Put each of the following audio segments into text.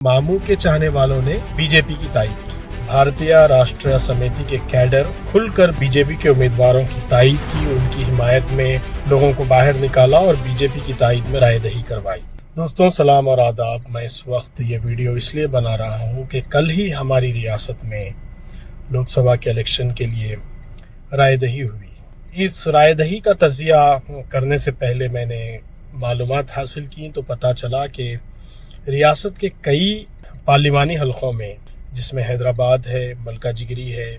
मामू के चाहने वालों ने बीजेपी की तायीद की। भारतीय राष्ट्रीय समिति के कैडर खुलकर बीजेपी के उम्मीदवारों की तायीद की, उनकी हिमायत में लोगों को बाहर निकाला और बीजेपी की तायीद में रायदही करवाई। दोस्तों सलाम और आदाब। मैं इस वक्त ये वीडियो इसलिए बना रहा हूँ कि कल ही हमारी रियासत में लोकसभा के इलेक्शन के लिए रायदही हुई। इस रायदही का तजिया करने से पहले मैंने मालूमात हासिल की तो पता चला कि रियासत के कई पार्लिमानी हलकों में, जिसमें हैदराबाद है, मलकाजिगिरी है,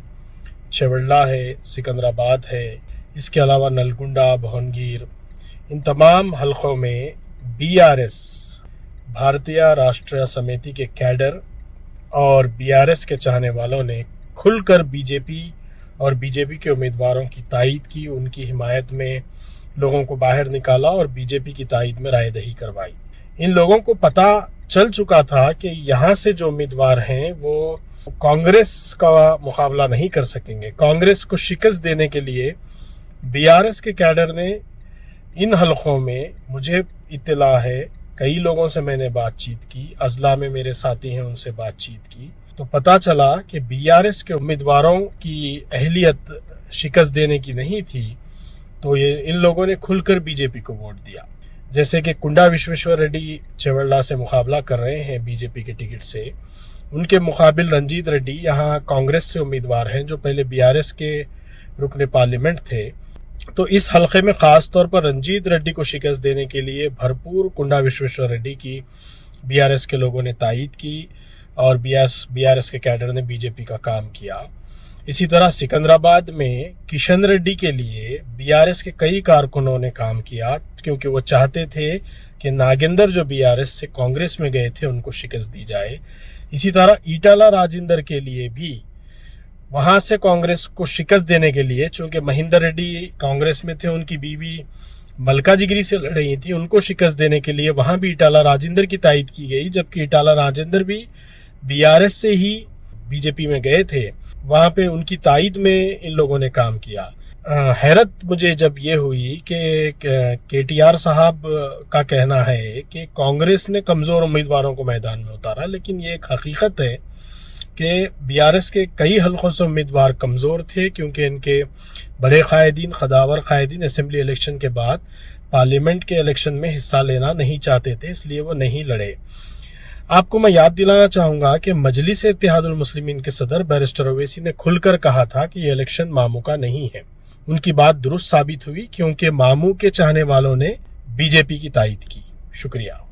चेवल्ला है, सिकंदराबाद है, इसके अलावा नलगुंडा, भुवनगिर, इन तमाम हलकों में बीआरएस भारतीय राष्ट्रीय समिति के कैडर और बीआरएस के चाहने वालों ने खुलकर बीजेपी और बीजेपी के उम्मीदवारों की तायीद की, उनकी हिमायत में लोगों को बाहर निकाला और बीजेपी की तायीद में रायदही करवाई। इन लोगों को पता चल चुका था कि यहाँ से जो उम्मीदवार हैं वो कांग्रेस का मुकाबला नहीं कर सकेंगे। कांग्रेस को शिकस्त देने के लिए बीआरएस के कैडर ने इन हलकों में, मुझे इत्तला है, कई लोगों से मैंने बातचीत की, अजला में मेरे साथी हैं उनसे बातचीत की, तो पता चला कि बीआरएस के उम्मीदवारों की अहलियत शिकस्त देने की नहीं थी, तो ये इन लोगों ने खुलकर बीजेपी को वोट दिया। जैसे कि कुंडा विश्वेश्वर रेड्डी चेवल्ला से मुकाबला कर रहे हैं बीजेपी के टिकट से, उनके मुकाबिल रंजीत रेड्डी यहाँ कांग्रेस से उम्मीदवार हैं जो पहले बीआरएस के रुकने पार्लियामेंट थे। तो इस हलके में खास तौर पर रंजीत रेड्डी को शिकस्त देने के लिए भरपूर कुंडा विश्वेश्वर रेड्डी की बीआरएस के लोगों ने तायीद की और बीआरएस के कैडर ने बीजेपी का काम किया। इसी तरह सिकंदराबाद में किशन रेड्डी के लिए बीआरएस के कई कारकुनों ने काम किया, क्योंकि वो चाहते थे कि नागेंद्र जो बीआरएस से कांग्रेस में गए थे उनको शिकस्त दी जाए। इसी तरह ईटाला राजेंद्र के लिए भी वहां से कांग्रेस को शिकस्त देने के लिए, चूंकि महेंद्र रेड्डी कांग्रेस में थे, उनकी बीवी मलकाजिगिरी से लड़ रही थी, उनको शिकस्त देने के लिए वहां भी ईटाला राजेंद्र की तायीद की गई, जबकि ईटाला राजेंद्र भी बीआरएस से ही बीजेपी में गए थे। वहां पे उनकी तायीद में इन लोगों ने काम किया। हैरत मुझे जब ये हुई कि केटीआर साहब का कहना है कि कांग्रेस ने कमजोर उम्मीदवारों को मैदान में उतारा, लेकिन ये एक हकीकत है कि बीआरएस के कई हलकों से उम्मीदवार कमजोर थे, क्योंकि इनके बड़े कायदीन, खदावर कायदीन असेंबली इलेक्शन के बाद पार्लियामेंट के इलेक्शन में हिस्सा लेना नहीं चाहते थे, इसलिए वो नहीं लड़े। आपको मैं याद दिलाना चाहूंगा कि मजलिस इत्तेहादुल मुस्लिमीन के सदर बैरिस्टर ओवैसी ने खुलकर कहा था कि ये इलेक्शन मामू का नहीं है। उनकी बात दुरुस्त साबित हुई, क्योंकि मामू के चाहने वालों ने बीजेपी की तायीद की। शुक्रिया।